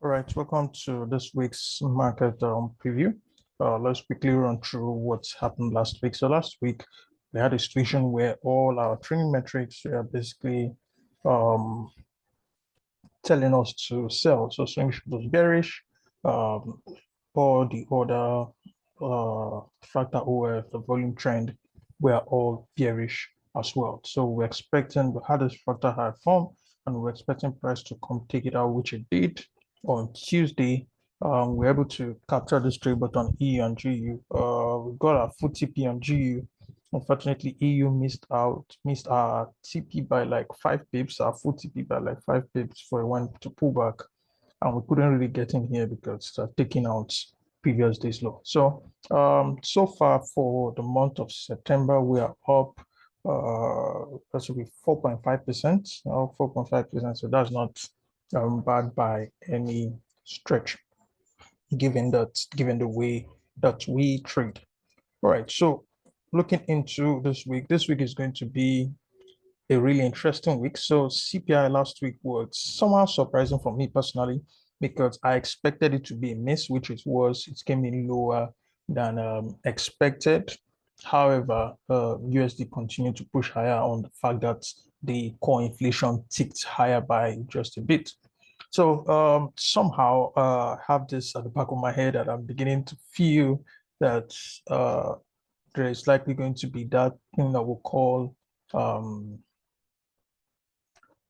All right, welcome to this week's market preview. Let's quickly run through what's happened last week. So last week, we had a situation where all our training metrics were basically um, telling us to sell. So swing was bearish. Um, all the other factor OF, the volume trend, were all bearish as well. So we had this factor high form, and we're expecting price to come take it out, which it did on Tuesday. We're able to capture this trade, but on EU and GU, we got our full TP on GU. Unfortunately, EU missed our TP by like 5 pips, our full TP by like 5 pips for one to pull back, and we couldn't really get in here because taking out previous day's low. So far for the month of September, we are up. That should be 4.5%, 4.5%. So that's not bad by any stretch, given the way that we trade. All right. So looking into this week is going to be a really interesting week. So CPI last week was somehow surprising for me personally because I expected it to be a miss, which it was. It came in lower than expected. However, USD continued to push higher on the fact that the core inflation ticked higher by just a bit. So somehow I have this at the back of my head that I'm beginning to feel that there is likely going to be that thing that we'll call um,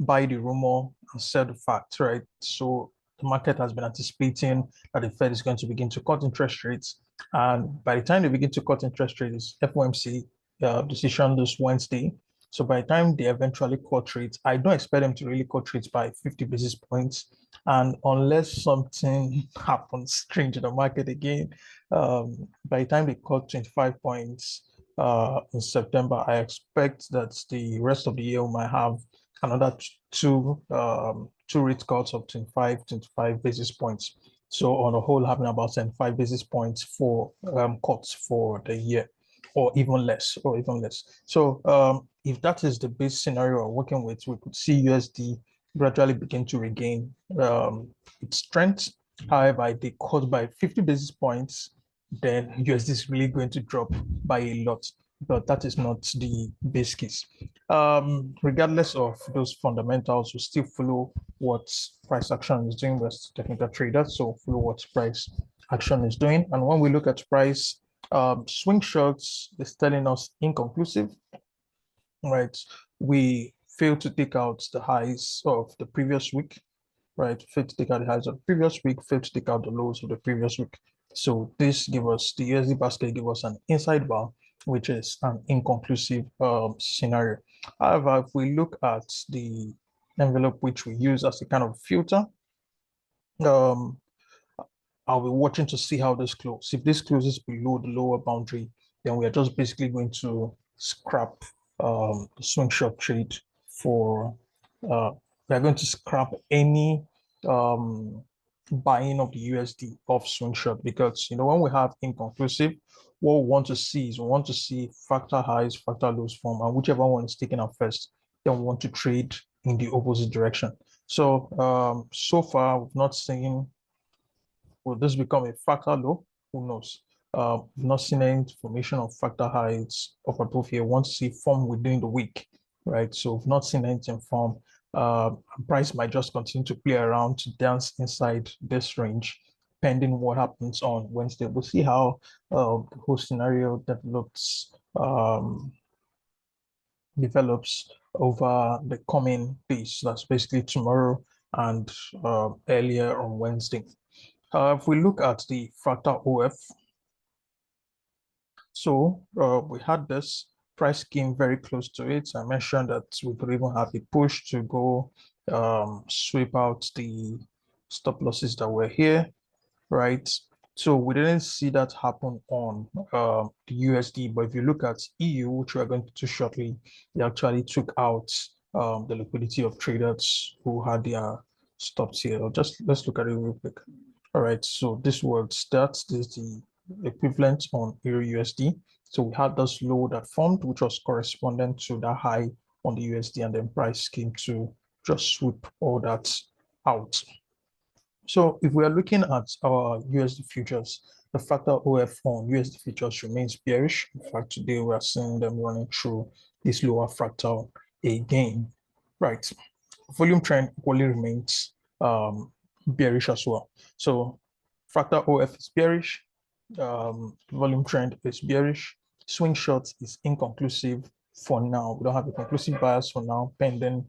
buy the rumor and sell the fact, right? So the market has been anticipating that the Fed is going to begin to cut interest rates. And by the time they begin to cut interest rates, FOMC decision this Wednesday. So by the time they eventually cut rates, I don't expect them to really cut rates by 50 basis points. And unless something happens strange in the market again, by the time they cut 25 points in September, I expect that the rest of the year might have another two rate cuts of 25 basis points. So on the whole, having about 75 basis points for cuts for the year, or even less. So if that is the base scenario we're working with, we could see USD gradually begin to regain its strength. However, if they cut by 50 basis points, then USD is really going to drop by a lot. But that is not the base case. Regardless of those fundamentals, we still follow what price action is doing with technical traders. So follow what price action is doing. And when we look at price, swing shorts is telling us inconclusive, right? We failed to take out the highs of the previous week, right? Failed to take out the highs of the previous week, failed to take out the lows of the previous week. So this give us the USD basket give us an inside bar, which is an inconclusive scenario. However, if we look at the envelope which we use as a kind of filter, um, I'll be watching to see how this closes. If this closes below the lower boundary, then we are just basically going to scrap the swing short trade for we are going to scrap any buying of the USD off swing short, because when we have inconclusive, what we want to see is we want to see factor highs, factor lows form, and whichever one is taken out first, then we want to trade in the opposite direction. So so far we've not seen. Will this become a factor low? Who knows? We've not seen any formation of factor highs up above here. Want to see form within the week, right? So we've not seen anything form. Price might just continue to play around to dance inside this range, pending what happens on Wednesday. We'll see how the whole scenario develops over the coming days. That's basically tomorrow and earlier on Wednesday. If we look at the fractal OF, so we had this price came very close to it. I mentioned that we could even have a push to go sweep out the stop losses that were here, right? So we didn't see that happen on the USD, but if you look at EU, which we are going to do shortly, they actually took out the liquidity of traders who had their stops here. Let's look at it real quick. All right, so this is the equivalent on Euro USD. So we had this low that formed, which was correspondent to the high on the USD, and then price came to just sweep all that out. So if we are looking at our USD futures, the factor OF on USD futures remains bearish. In fact, today we are seeing them running through this lower fractal again. Right. Volume trend equally remains bearish as well. So fractal OF is bearish. Volume trend is bearish. Swing short is inconclusive for now. We don't have a conclusive bias for now, pending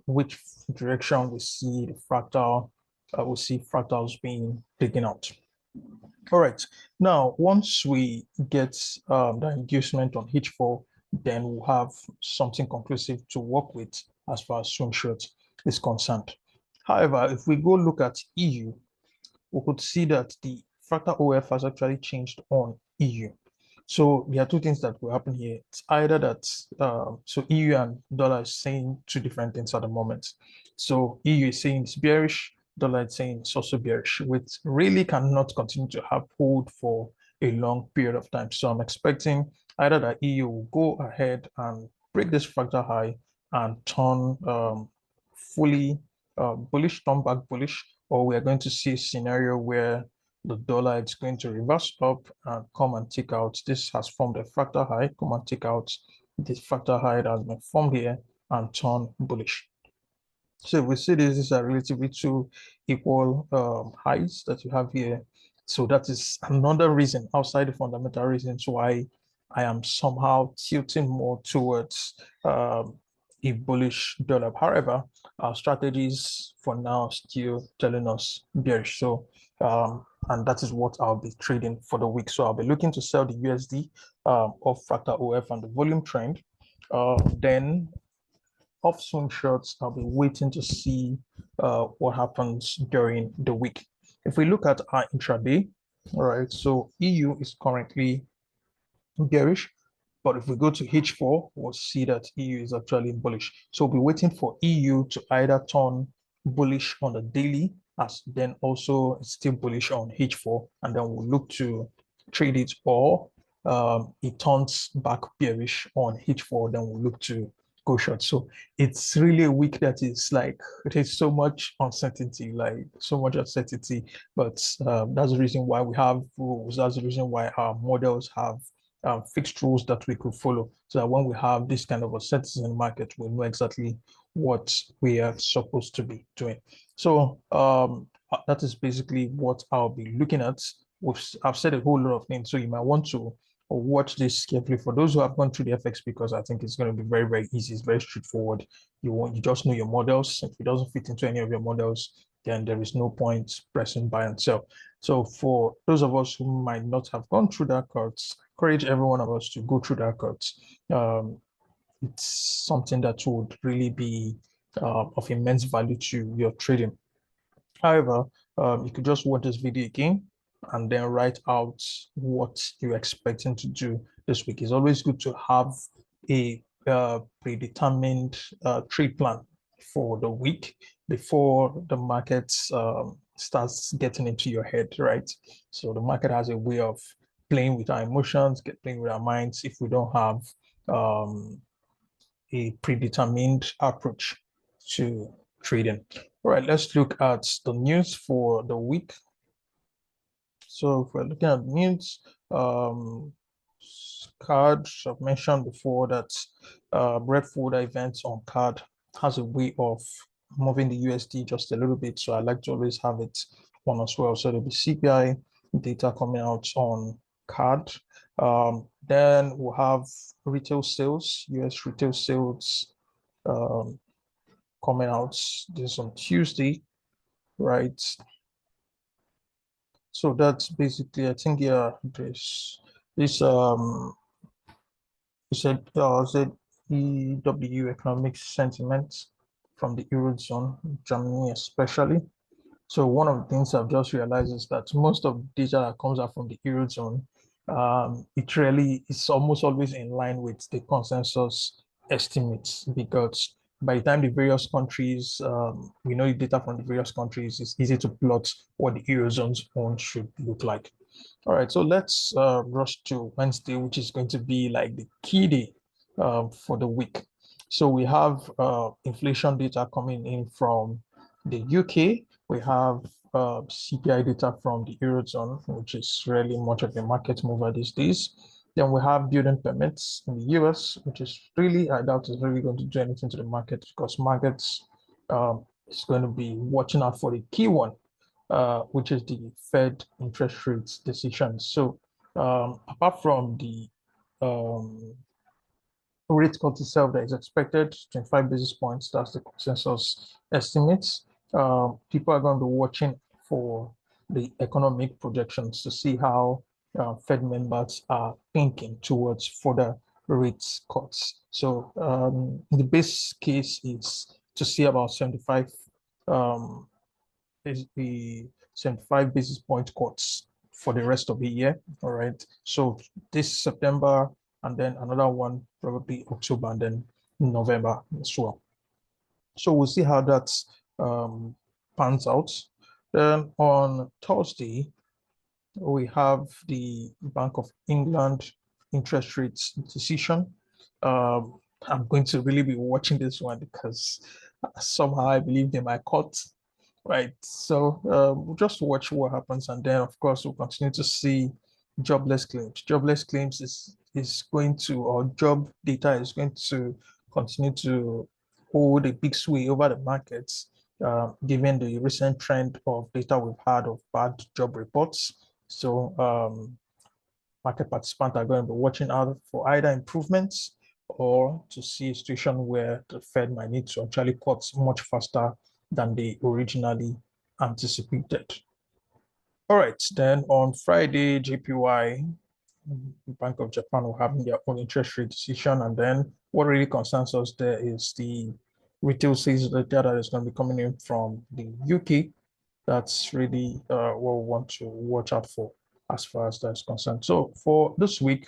which direction we see the fractal. We see fractals being taken out. All right. Now, once we get the inducement on H4, then we'll have something conclusive to work with as far as swing short is concerned. However, if we go look at EU, we could see that the fractal OF has actually changed on EU. So there are two things that will happen here. It's either that, so EU and dollar is saying two different things at the moment. So EU is saying it's bearish, dollar is saying it's also bearish, which really cannot continue to hold for a long period of time. So I'm expecting either that EU will go ahead and break this fractal high and turn fully bullish, turn back bullish, or we are going to see a scenario where the dollar is going to reverse up and come and take out. This has formed a fractal high. Come and take out this fractal high that has been formed here and turn bullish. So we see these are relatively two equal highs that you have here. So that is another reason outside the fundamental reasons why I am somehow tilting more towards a bullish dollar. However, our strategies for now still telling us bearish. So and that is what I'll be trading for the week. So I'll be looking to sell the USD of fractal OF and the volume trend. Then off swing shorts, I'll be waiting to see what happens during the week. If we look at our intraday, all right, so EU is currently bearish, but if we go to H4, we'll see that EU is actually bullish. So we'll be waiting for EU to either turn bullish on the daily, as then also still bullish on H4, and then we'll look to trade it, or it turns back bearish on H4, then we'll look to go short. So it's really a week that is like, there's so much uncertainty, like so much uncertainty, but that's the reason why we have rules. That's the reason why our models have fixed rules that we could follow, so that when we have this kind of a uncertainty in the market, we know exactly what we are supposed to be doing. So that is basically what I'll be looking at. I've said a whole lot of things, so you might want to watch this carefully for those who have gone through the FX, because I think it's going to be very, very easy. It's very straightforward. You just know your models. If it doesn't fit into any of your models, then there is no point pressing buy and sell. So for those of us who might not have gone through that course, I encourage every one of us to go through that course. It's something that would really be of immense value to your trading. However, you could just watch this video again and then write out what you're expecting to do this week. It's always good to have a predetermined trade plan for the week before the market starts getting into your head, right? So the market has a way of playing with our emotions, playing with our minds if we don't have a predetermined approach to trading. All right, let's look at the news for the week. So if we're looking at news, card, I've mentioned before that bread folder events on card has a way of moving the USD just a little bit. So I like to always have it on as well. So there'll be CPI data coming out on card. Then we'll have retail sales, US retail sales coming out this on Tuesday, right? So that's basically, I think, yeah, this you said EW economic sentiment from the Eurozone, Germany especially. So one of the things I've just realized is that most of the data that comes out from the Eurozone, it really is almost always in line with the consensus estimates, because by the time the various countries, we know the data from the various countries, it's easy to plot what the Eurozone's own should look like. All right, so let's rush to Wednesday, which is going to be like the key day for the week. So we have inflation data coming in from the UK. We have CPI data from the Eurozone, which is really much of a market mover these days. Then we have building permits in the US, which is really, I doubt is really going to do anything to the market because markets is going to be watching out for the key one, which is the Fed interest rates decision. So apart from the um, rate cut itself that is expected, 25 basis points, that's the consensus estimates. People are going to be watching for the economic projections to see how Fed members are thinking towards further rate cuts. So the base case is to see about 75 um, is the 75 basis point cuts for the rest of the year. All right. So this September and then another one probably October and then November as well. So we'll see how that pans out. Then on Thursday, we have the Bank of England interest rates decision. I'm going to really be watching this one because somehow I believe they might cut. Right. So we'll just watch what happens, and then of course we'll continue to see jobless claims. Jobless claims is going to, or job data is going to continue to hold a big sway over the markets, given the recent trend of data we've had of bad job reports. So market participants are going to be watching out for either improvements or to see a situation where the Fed might need to actually cut much faster than they originally anticipated. All right, then on Friday, JPY, Bank of Japan, will have their own interest rate decision. And then what really concerns us there is the retail sales data that is going to be coming in from the UK. That's really what we want to watch out for as far as that's concerned. So for this week,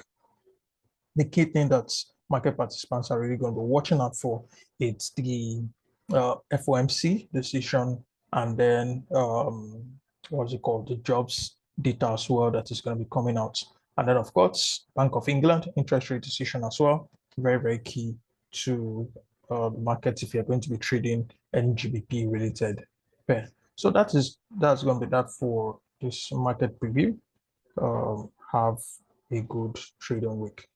the key thing that market participants are really going to be watching out for, it's the FOMC decision, and then what's it called, the jobs data as well that is going to be coming out. And then, of course, Bank of England interest rate decision as well. Very, very key to the market if you're going to be trading any GBP related pair. So that's going to be that for this market preview. Have a good trading week.